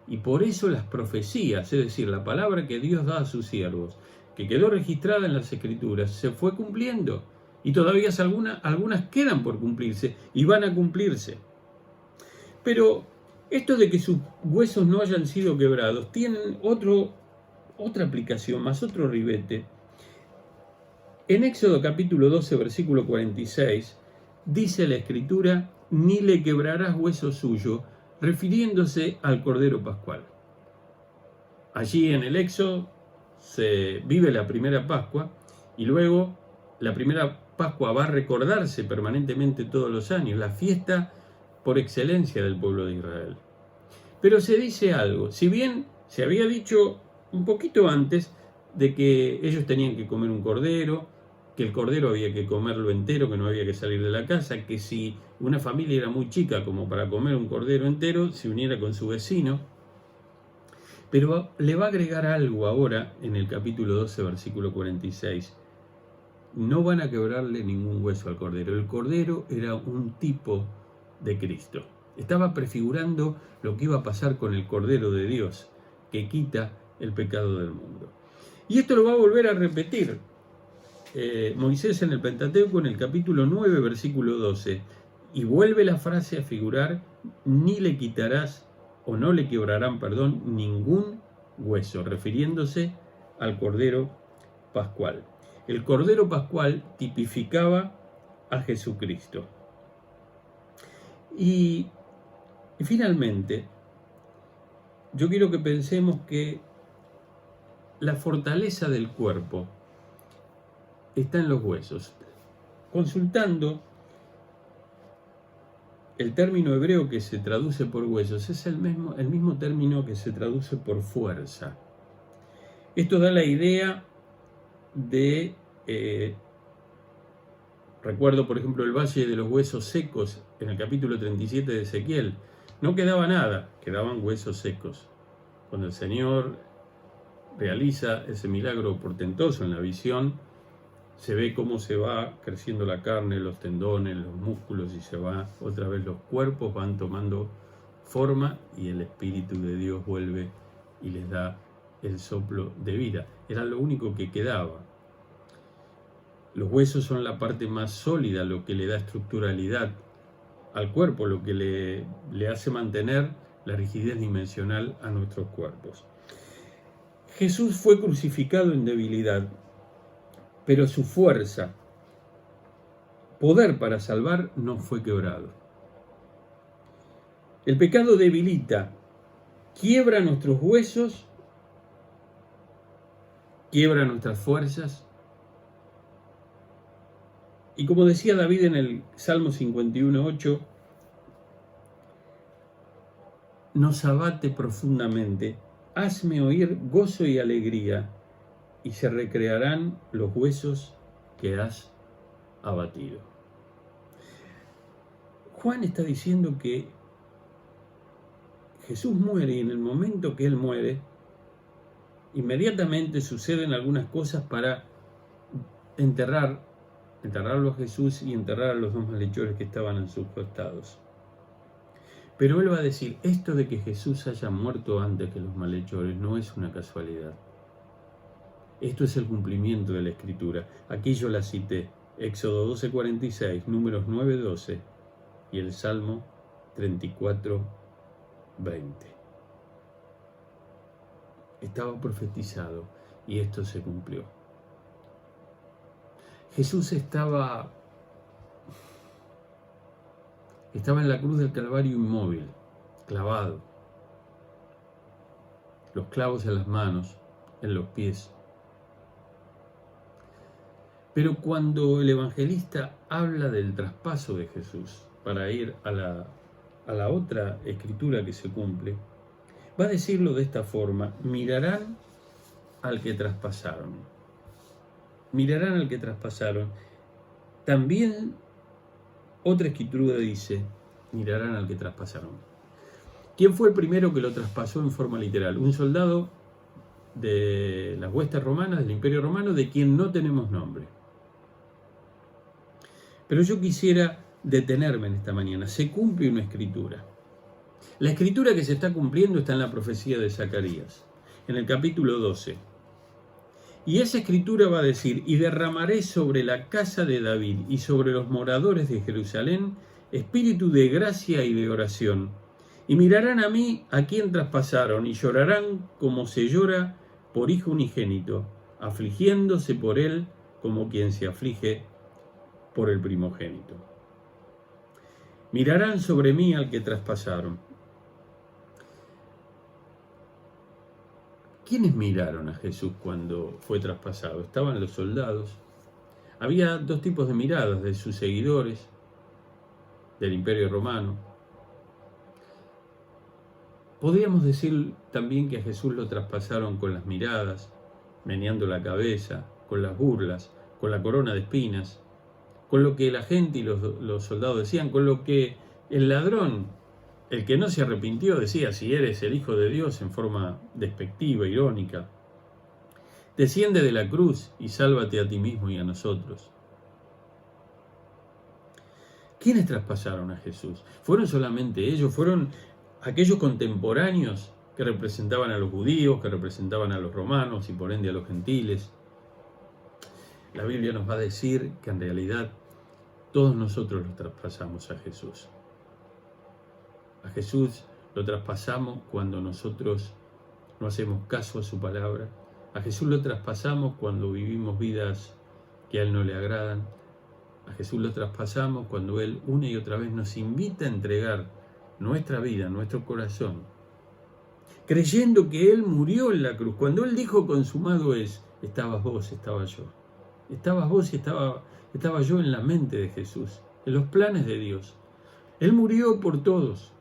Y por eso las profecías, es decir, la palabra que Dios da a sus siervos, que quedó registrada en las Escrituras, se fue cumpliendo. Y todavía algunas quedan por cumplirse y van a cumplirse. Pero esto de que sus huesos no hayan sido quebrados tienen otra aplicación, más otro ribete. En Éxodo capítulo 12, versículo 46, dice la Escritura: ni le quebrarás hueso suyo, refiriéndose al Cordero Pascual. Allí en el Éxodo se vive la primera Pascua y luego la primera Pascua va a recordarse permanentemente todos los años, la fiesta por excelencia del pueblo de Israel. Pero se dice algo, si bien se había dicho un poquito antes de que ellos tenían que comer un cordero, que el cordero había que comerlo entero, que no había que salir de la casa, que si una familia era muy chica como para comer un cordero entero, se uniera con su vecino. Pero le va a agregar algo ahora en el capítulo 12, versículo 46. No van a quebrarle ningún hueso al cordero. El cordero era un tipo de Cristo. Estaba prefigurando lo que iba a pasar con el Cordero de Dios, que quita el pecado del mundo. Y esto lo va a volver a repetir Moisés en el Pentateuco, en el capítulo 9, versículo 12. Y vuelve la frase a figurar: ni le quitarás, o no le quebrarán, ningún hueso, refiriéndose al Cordero Pascual. El Cordero Pascual tipificaba a Jesucristo. Y finalmente, yo quiero que pensemos que la fortaleza del cuerpo está en los huesos. Consultando el término hebreo que se traduce por huesos es el mismo término que se traduce por fuerza. Esto da la idea de, recuerdo por ejemplo el Valle de los Huesos Secos en el capítulo 37 de Ezequiel. No quedaba nada, quedaban huesos secos. Cuando el Señor realiza ese milagro portentoso en la visión, se ve cómo se va creciendo la carne, los tendones, los músculos, y se va otra vez, los cuerpos van tomando forma y el Espíritu de Dios vuelve y les da el soplo de vida. Era lo único que quedaba. Los huesos son la parte más sólida, lo que le da estructuralidad al cuerpo, lo que le hace mantener la rigidez dimensional a nuestros cuerpos. Jesús fue crucificado en debilidad, pero su fuerza, poder para salvar, no fue quebrado. El pecado debilita, quiebra nuestros huesos, quiebra nuestras fuerzas. Y como decía David en el Salmo 51:8, nos abate profundamente. Hazme oír gozo y alegría, y se recrearán los huesos que has abatido. Juan está diciendo que Jesús muere, y en el momento que Él muere, inmediatamente suceden algunas cosas para enterrarlo a Jesús y enterrar a los dos malhechores que estaban en sus costados. Pero Él va a decir, esto de que Jesús haya muerto antes que los malhechores no es una casualidad. Esto es el cumplimiento de la Escritura. Aquí yo la cité, Éxodo 12:46, Números 9:12 y el Salmo 34:20. Estaba profetizado y esto se cumplió. Jesús estaba en la cruz del Calvario inmóvil, clavado, los clavos en las manos, en los pies. Pero cuando el evangelista habla del traspaso de Jesús para ir a la otra escritura que se cumple, va a decirlo de esta forma: mirarán al que traspasaron. Mirarán al que traspasaron. También otra escritura dice, mirarán al que traspasaron. ¿Quién fue el primero que lo traspasó en forma literal? Un soldado de las huestes romanas, del Imperio Romano, de quien no tenemos nombre. Pero yo quisiera detenerme en esta mañana. Se cumple una escritura. La escritura que se está cumpliendo está en la profecía de Zacarías, en el capítulo 12. Y esa escritura va a decir, y derramaré sobre la casa de David y sobre los moradores de Jerusalén espíritu de gracia y de oración. Y mirarán a mí a quien traspasaron y llorarán como se llora por hijo unigénito, afligiéndose por él como quien se aflige por el primogénito. Mirarán sobre mí al que traspasaron. ¿Quiénes miraron a Jesús cuando fue traspasado? Estaban los soldados. Había dos tipos de miradas, de sus seguidores, del Imperio Romano. Podríamos decir también que a Jesús lo traspasaron con las miradas, meneando la cabeza, con las burlas, con la corona de espinas, con lo que la gente y los soldados decían, con lo que el ladrón, el que no se arrepintió, decía, si eres el Hijo de Dios, en forma despectiva, irónica. Desciende de la cruz y sálvate a ti mismo y a nosotros. ¿Quiénes traspasaron a Jesús? ¿Fueron solamente ellos? ¿Fueron aquellos contemporáneos que representaban a los judíos, que representaban a los romanos y por ende a los gentiles? La Biblia nos va a decir que en realidad todos nosotros lo traspasamos a Jesús. A Jesús lo traspasamos cuando nosotros no hacemos caso a su palabra. A Jesús lo traspasamos cuando vivimos vidas que a Él no le agradan. A Jesús lo traspasamos cuando Él una y otra vez nos invita a entregar nuestra vida, nuestro corazón, creyendo que Él murió en la cruz. Cuando Él dijo consumado es, estabas vos, estaba yo. Estabas vos y estaba yo en la mente de Jesús, en los planes de Dios. Él murió por todos.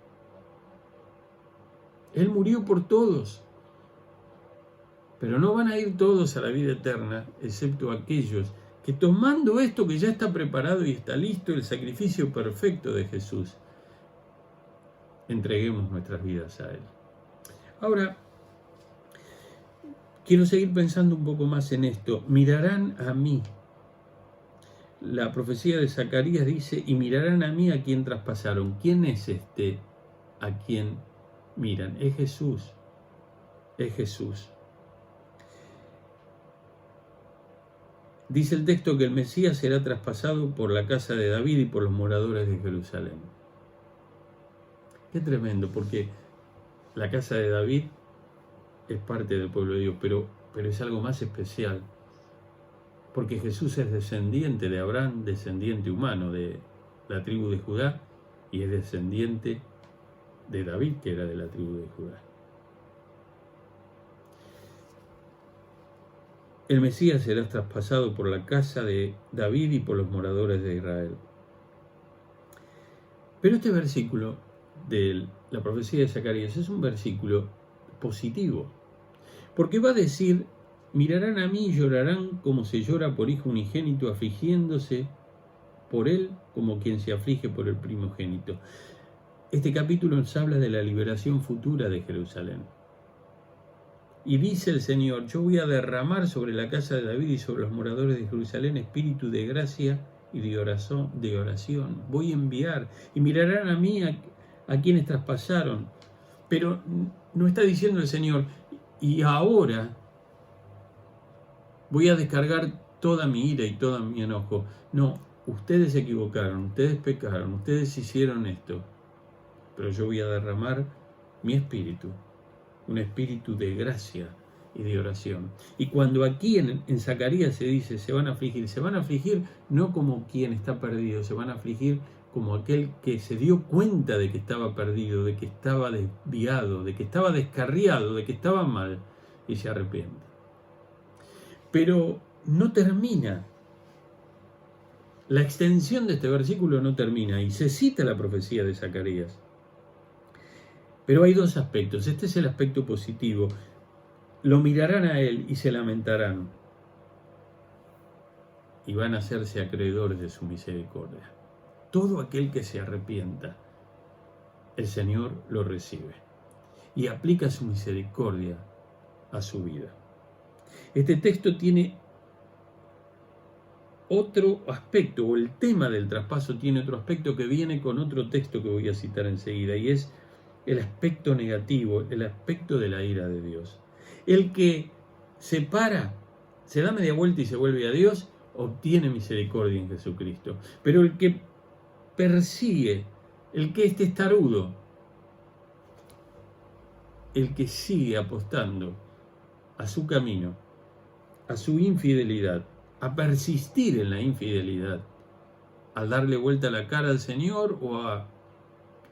Él murió por todos. Pero no van a ir todos a la vida eterna, excepto aquellos que tomando esto que ya está preparado y está listo, el sacrificio perfecto de Jesús, entreguemos nuestras vidas a Él. Ahora, quiero seguir pensando un poco más en esto. Mirarán a mí. La profecía de Zacarías dice, y mirarán a mí a quien traspasaron. ¿Quién es este a quien miran? Es Jesús. Es Jesús. Dice el texto que el Mesías será traspasado por la casa de David y por los moradores de Jerusalén. Qué tremendo, porque la casa de David es parte del pueblo de Dios, pero es algo más especial, porque Jesús es descendiente de Abraham, descendiente humano de la tribu de Judá, y es descendiente de David, que era de la tribu de Judá. El Mesías será traspasado por la casa de David y por los moradores de Israel. Pero este versículo de la profecía de Zacarías es un versículo positivo, porque va a decir, mirarán a mí y llorarán como se llora por hijo unigénito, afligiéndose por él como quien se aflige por el primogénito. Este capítulo nos habla de la liberación futura de Jerusalén. Y dice el Señor, yo voy a derramar sobre la casa de David y sobre los moradores de Jerusalén espíritu de gracia y de oración. Voy a enviar y mirarán a mí a quienes traspasaron. Pero no está diciendo el Señor, y ahora voy a descargar toda mi ira y todo mi enojo. No, ustedes se equivocaron, ustedes pecaron, ustedes hicieron esto. Pero yo voy a derramar mi espíritu. Un espíritu de gracia y de oración. Y cuando aquí en Zacarías se dice se van a afligir no como quien está perdido, se van a afligir como aquel que se dio cuenta de que estaba perdido, de que estaba desviado, de que estaba descarriado, de que estaba mal y se arrepiente. Pero no termina. La extensión de este versículo no termina y se cita la profecía de Zacarías. Pero hay dos aspectos. Este es el aspecto positivo. Lo mirarán a él y se lamentarán. Y van a hacerse acreedores de su misericordia. Todo aquel que se arrepienta, el Señor lo recibe. Y aplica su misericordia a su vida. Este texto tiene otro aspecto, o el tema del traspaso tiene otro aspecto que viene con otro texto que voy a citar enseguida, y es el aspecto negativo, el aspecto de la ira de Dios. El que se para, se da media vuelta y se vuelve a Dios, obtiene misericordia en Jesucristo. Pero el que persigue, el que es testarudo, el que sigue apostando a su camino, a su infidelidad, a persistir en la infidelidad, a darle vuelta la cara al Señor o a,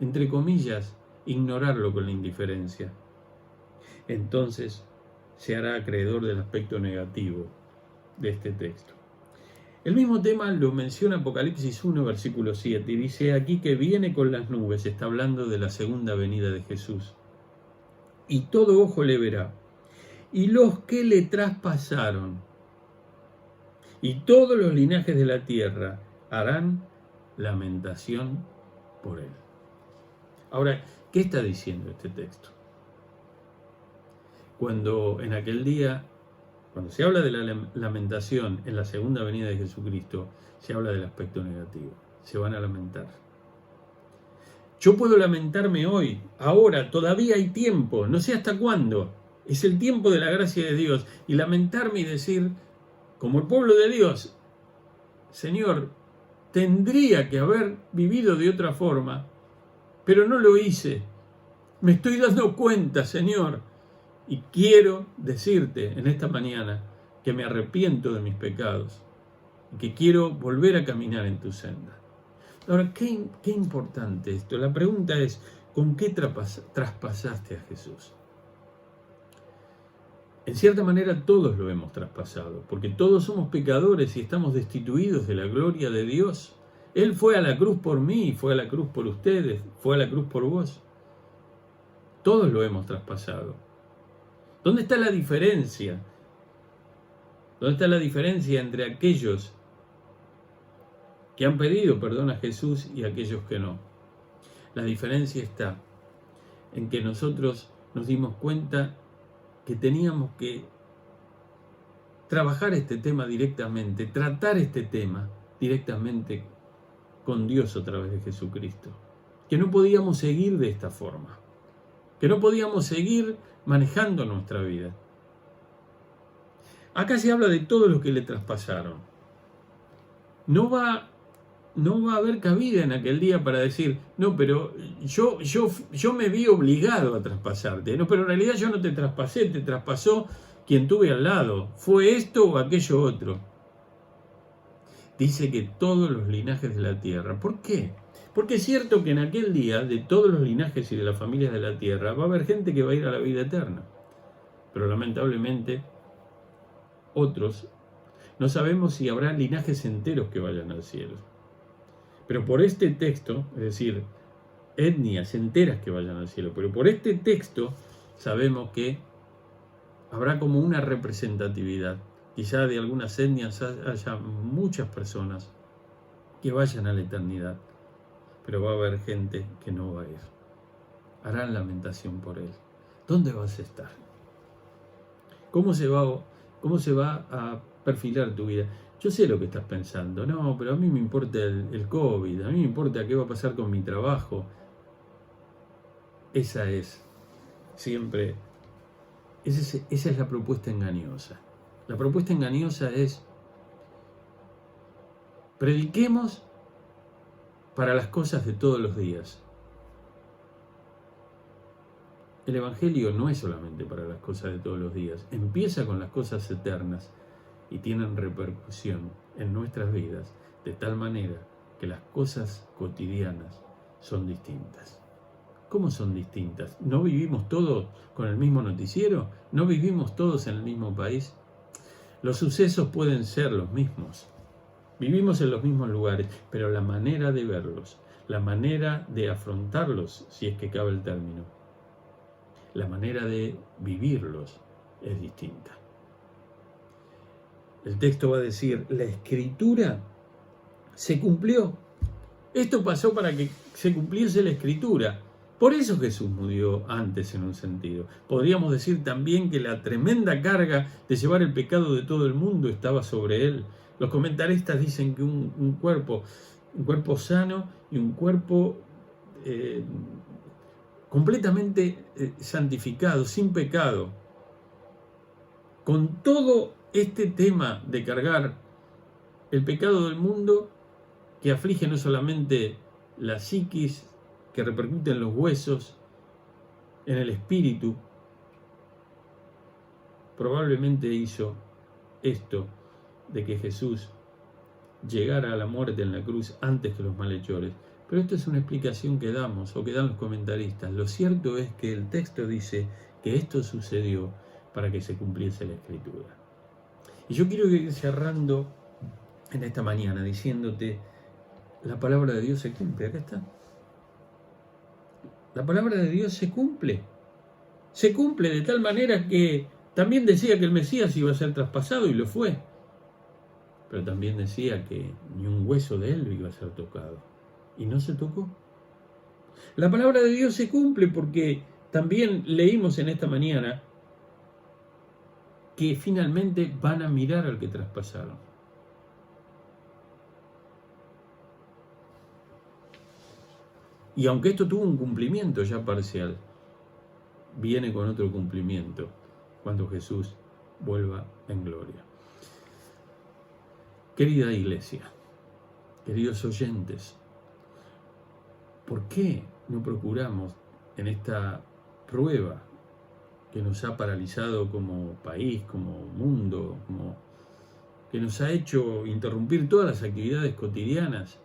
entre comillas, ignorarlo con la indiferencia, entonces se hará acreedor del aspecto negativo de este texto. El mismo tema lo menciona Apocalipsis 1, versículo 7, y dice aquí que viene con las nubes, está hablando de la segunda venida de Jesús, y todo ojo le verá, y los que le traspasaron, y todos los linajes de la tierra harán lamentación por él. Ahora, ¿qué está diciendo este texto? Cuando en aquel día, cuando se habla de la lamentación en la segunda venida de Jesucristo, se habla del aspecto negativo. Se van a lamentar. Yo puedo lamentarme hoy, ahora, todavía hay tiempo, no sé hasta cuándo. Es el tiempo de la gracia de Dios. Y lamentarme y decir, como el pueblo de Dios, Señor, tendría que haber vivido de otra forma, pero no lo hice. Me estoy dando cuenta, Señor, y quiero decirte en esta mañana que me arrepiento de mis pecados y que quiero volver a caminar en tu senda. Ahora, qué importante esto. La pregunta es, ¿con qué traspasaste a Jesús? En cierta manera todos lo hemos traspasado, porque todos somos pecadores y estamos destituidos de la gloria de Dios. Él fue a la cruz por mí, fue a la cruz por ustedes, fue a la cruz por vos. Todos lo hemos traspasado. ¿Dónde está la diferencia? ¿Dónde está la diferencia entre aquellos que han pedido perdón a Jesús y aquellos que no? La diferencia está en que nosotros nos dimos cuenta que teníamos que trabajar este tema directamente, tratar este tema directamente con Dios a través de Jesucristo. Que no podíamos seguir de esta forma. Que no podíamos seguir manejando nuestra vida. Acá se habla de todo lo que le traspasaron. No va a haber cabida en aquel día para decir, no, pero yo me vi obligado a traspasarte. No, pero en realidad yo no te traspasé, te traspasó quien tuve al lado. Fue esto o aquello otro. Dice que todos los linajes de la tierra. ¿Por qué? Porque es cierto que en aquel día, de todos los linajes y de las familias de la tierra, va a haber gente que va a ir a la vida eterna. Pero lamentablemente, otros, no sabemos si habrá linajes enteros que vayan al cielo. Pero por este texto, es decir, etnias enteras que vayan al cielo, pero por este texto sabemos que habrá como una representatividad. Quizá de algunas etnias haya muchas personas que vayan a la eternidad, pero va a haber gente que no va a ir. Harán lamentación por él. ¿Dónde vas a estar? ¿Cómo se va a perfilar tu vida? Yo sé lo que estás pensando. No, pero a mí me importa el COVID, a mí me importa qué va a pasar con mi trabajo. Esa es la propuesta engañosa. La propuesta engañosa es: prediquemos para las cosas de todos los días. El Evangelio no es solamente para las cosas de todos los días. Empieza con las cosas eternas y tienen repercusión en nuestras vidas de tal manera que las cosas cotidianas son distintas. ¿Cómo son distintas? ¿No vivimos todos con el mismo noticiero? ¿No vivimos todos en el mismo país? Los sucesos pueden ser los mismos. Vivimos en los mismos lugares, pero la manera de verlos, la manera de afrontarlos, si es que cabe el término, la manera de vivirlos es distinta. El texto va a decir, la Escritura se cumplió. Esto pasó para que se cumpliese la Escritura. Por eso Jesús murió antes, en un sentido. Podríamos decir también que la tremenda carga de llevar el pecado de todo el mundo estaba sobre él. Los comentaristas dicen que un cuerpo sano y un cuerpo completamente santificado, sin pecado, con todo este tema de cargar el pecado del mundo que aflige no solamente la psiquis, que repercute en los huesos, en el espíritu, probablemente hizo esto de que Jesús llegara a la muerte en la cruz antes que los malhechores. Pero esto es una explicación que damos o que dan los comentaristas. Lo cierto es que el texto dice que esto sucedió para que se cumpliese la Escritura. Y yo quiero ir cerrando en esta mañana diciéndote, la palabra de Dios se cumple. Acá está. La palabra de Dios se cumple. Se cumple de tal manera que también decía que el Mesías iba a ser traspasado y lo fue. Pero también decía que ni un hueso de él iba a ser tocado. Y no se tocó. La palabra de Dios se cumple porque también leímos en esta mañana que finalmente van a mirar al que traspasaron. Y aunque esto tuvo un cumplimiento ya parcial, viene con otro cumplimiento cuando Jesús vuelva en gloria. Querida iglesia, queridos oyentes, ¿por qué no procuramos en esta prueba que nos ha paralizado como país, como mundo, que nos ha hecho interrumpir todas las actividades cotidianas,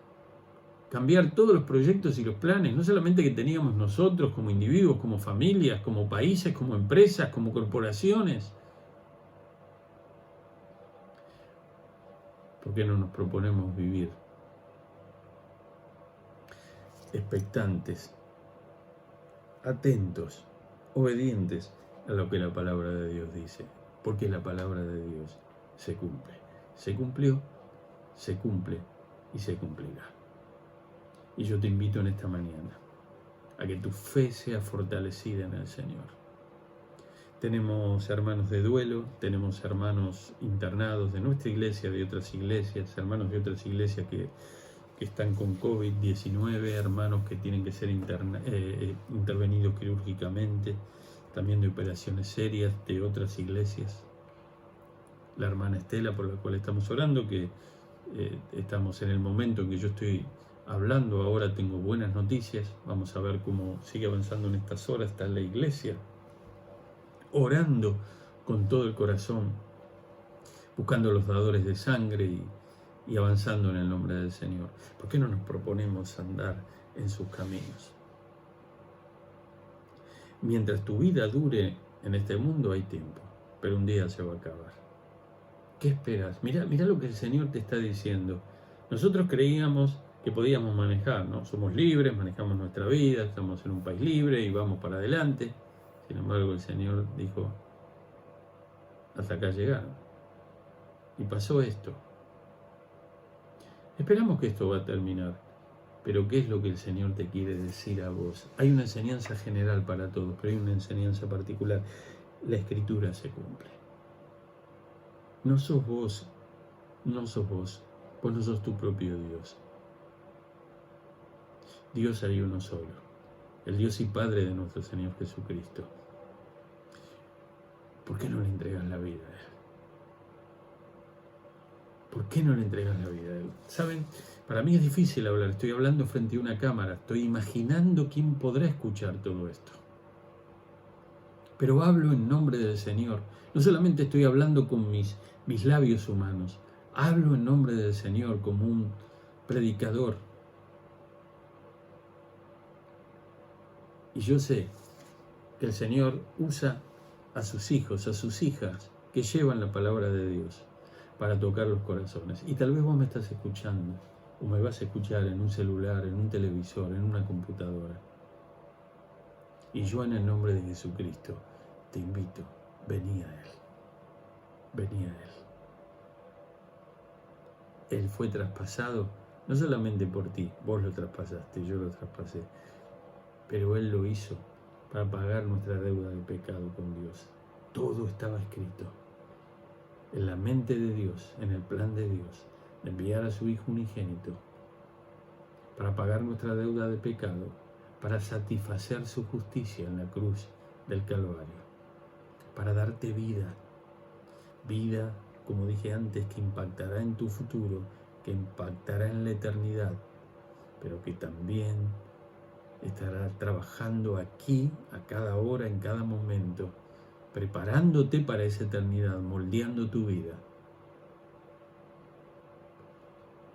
cambiar todos los proyectos y los planes, no solamente que teníamos nosotros como individuos, como familias, como países, como empresas, como corporaciones? ¿Por qué no nos proponemos vivir expectantes, atentos, obedientes a lo que la palabra de Dios dice, porque la palabra de Dios se cumple. Se cumplió, se cumple y se cumplirá. Y yo te invito en esta mañana a que tu fe sea fortalecida en el Señor. Tenemos hermanos de duelo, tenemos hermanos internados de nuestra iglesia, de otras iglesias, hermanos de otras iglesias que están con COVID-19, hermanos que tienen que ser intervenidos quirúrgicamente, también de operaciones serias de otras iglesias. La hermana Estela, por la cual estamos orando, que estamos en el momento en que yo estoy hablando, ahora tengo buenas noticias, vamos a ver cómo sigue avanzando en estas horas, está la iglesia orando con todo el corazón, buscando los dadores de sangre y avanzando en el nombre del Señor. ¿Por qué no nos proponemos andar en sus caminos? Mientras tu vida dure en este mundo hay tiempo, pero un día se va a acabar. ¿Qué esperas? Mira lo que el Señor te está diciendo. Nosotros creíamos que podíamos manejar, ¿no? Somos libres, manejamos nuestra vida, estamos en un país libre y vamos para adelante. Sin embargo, el Señor dijo, hasta acá llegaron. Y pasó esto. Esperamos que esto va a terminar, pero ¿qué es lo que el Señor te quiere decir a vos? Hay una enseñanza general para todos, pero hay una enseñanza particular. La Escritura se cumple. No sos vos, vos no sos tu propio Dios. Dios hay uno solo, el Dios y Padre de nuestro Señor Jesucristo. ¿Por qué no le entregas la vida a Él? ¿Por qué no le entregas la vida a Él? ¿Saben? Para mí es difícil hablar, estoy hablando frente a una cámara, estoy imaginando quién podrá escuchar todo esto. Pero hablo en nombre del Señor. No solamente estoy hablando con mis labios humanos, hablo en nombre del Señor como un predicador. Y yo sé que el Señor usa a sus hijos, a sus hijas, que llevan la palabra de Dios para tocar los corazones. Y tal vez vos me estás escuchando, o me vas a escuchar en un celular, en un televisor, en una computadora. Y yo en el nombre de Jesucristo te invito, vení a Él, vení a Él. Él fue traspasado, no solamente por ti, vos lo traspasaste, yo lo traspasé, pero Él lo hizo para pagar nuestra deuda de pecado con Dios. Todo estaba escrito en la mente de Dios, en el plan de Dios, de enviar a su Hijo unigénito para pagar nuestra deuda de pecado, para satisfacer su justicia en la cruz del Calvario, para darte vida, vida, como dije antes, que impactará en tu futuro, que impactará en la eternidad, pero que también estará trabajando aquí, a cada hora, en cada momento, preparándote para esa eternidad, moldeando tu vida,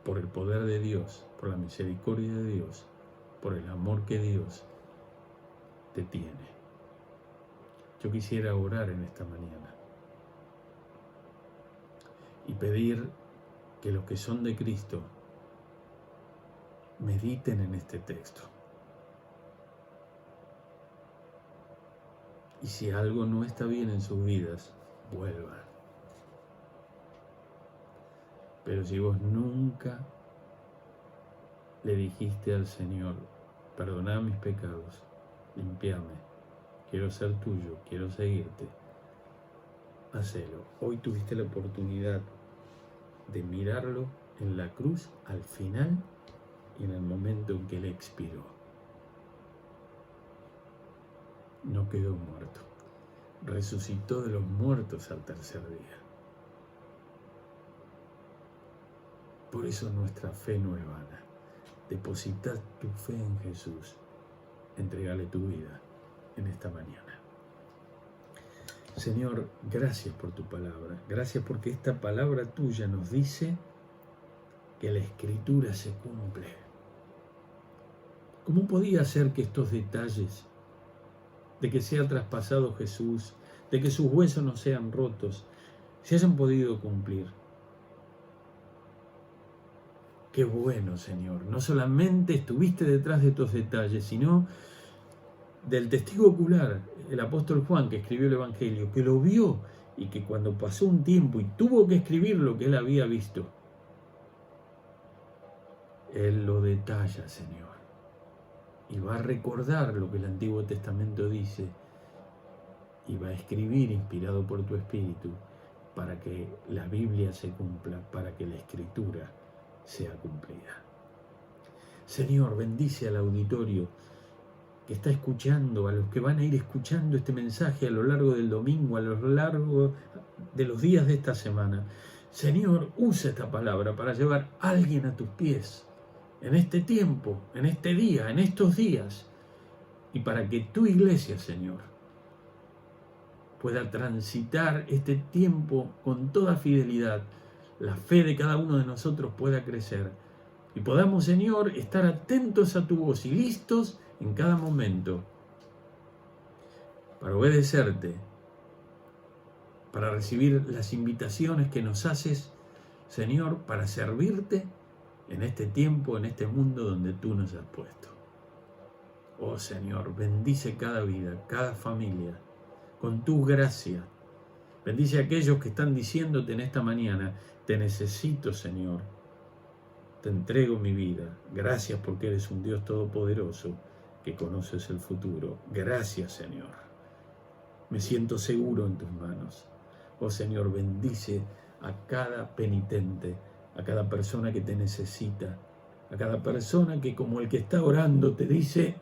por el poder de Dios, por la misericordia de Dios, por el amor que Dios te tiene. Yo quisiera orar en esta mañana y pedir que los que son de Cristo mediten en este texto. Y si algo no está bien en sus vidas, vuelvan. Pero si vos nunca le dijiste al Señor, perdona mis pecados, limpiame, quiero ser tuyo, quiero seguirte, hacelo. Hoy tuviste la oportunidad de mirarlo en la cruz al final y en el momento en que Él expiró. No quedó muerto, resucitó de los muertos al tercer día. Por eso nuestra fe no es vana. Deposita tu fe en Jesús. Entregale tu vida en esta mañana. Señor, gracias por tu palabra. Gracias porque esta palabra tuya nos dice que la Escritura se cumple. ¿Cómo podía ser que estos detalles de que sea traspasado Jesús, de que sus huesos no sean rotos, se hayan podido cumplir? Qué bueno, Señor. No solamente estuviste detrás de estos detalles, sino del testigo ocular, el apóstol Juan, que escribió el Evangelio, que lo vio y que cuando pasó un tiempo y tuvo que escribir lo que él había visto, él lo detalla, Señor. Y va a recordar lo que el Antiguo Testamento dice y va a escribir inspirado por tu Espíritu para que la Biblia se cumpla, para que la Escritura sea cumplida. Señor, bendice al auditorio que está escuchando, a los que van a ir escuchando este mensaje a lo largo del domingo, a lo largo de los días de esta semana. Señor, usa esta palabra para llevar a alguien a tus pies en este tiempo, en este día, en estos días, y para que tu iglesia, Señor, pueda transitar este tiempo con toda fidelidad, la fe de cada uno de nosotros pueda crecer y podamos, Señor, estar atentos a tu voz y listos en cada momento para obedecerte, para recibir las invitaciones que nos haces, Señor, para servirte en este tiempo, en este mundo donde tú nos has puesto. Oh Señor, bendice cada vida, cada familia, con tu gracia. Bendice a aquellos que están diciéndote en esta mañana, te necesito, Señor. Te entrego mi vida. Gracias porque eres un Dios todopoderoso que conoces el futuro. Gracias, Señor. Me siento seguro en tus manos. Oh Señor, bendice a cada penitente, a cada persona que te necesita, a cada persona que como el que está orando te dice,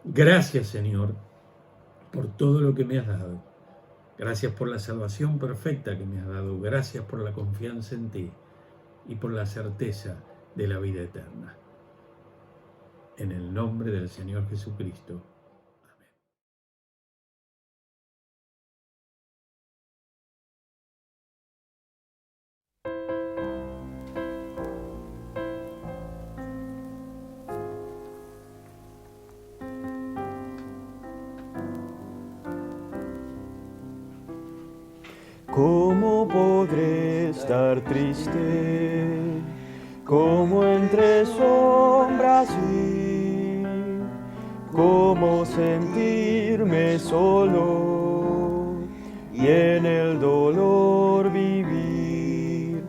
gracias, Señor, por todo lo que me has dado. Gracias por la salvación perfecta que me has dado. Gracias por la confianza en ti y por la certeza de la vida eterna. En el nombre del Señor Jesucristo. ¿Cómo podré estar triste? ¿Cómo entre sombras ir? ¿Cómo sentirme solo y en el dolor vivir?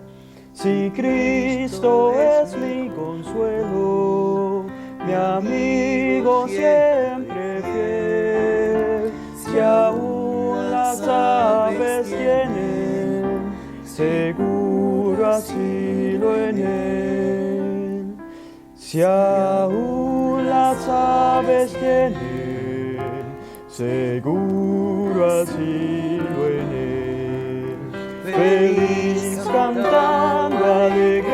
Si Cristo es mi consuelo, mi amigo siempre fiel, si aún las aves tienen seguro asilo en él, si aún las aves tienen seguro asilo en él, feliz cantando alegre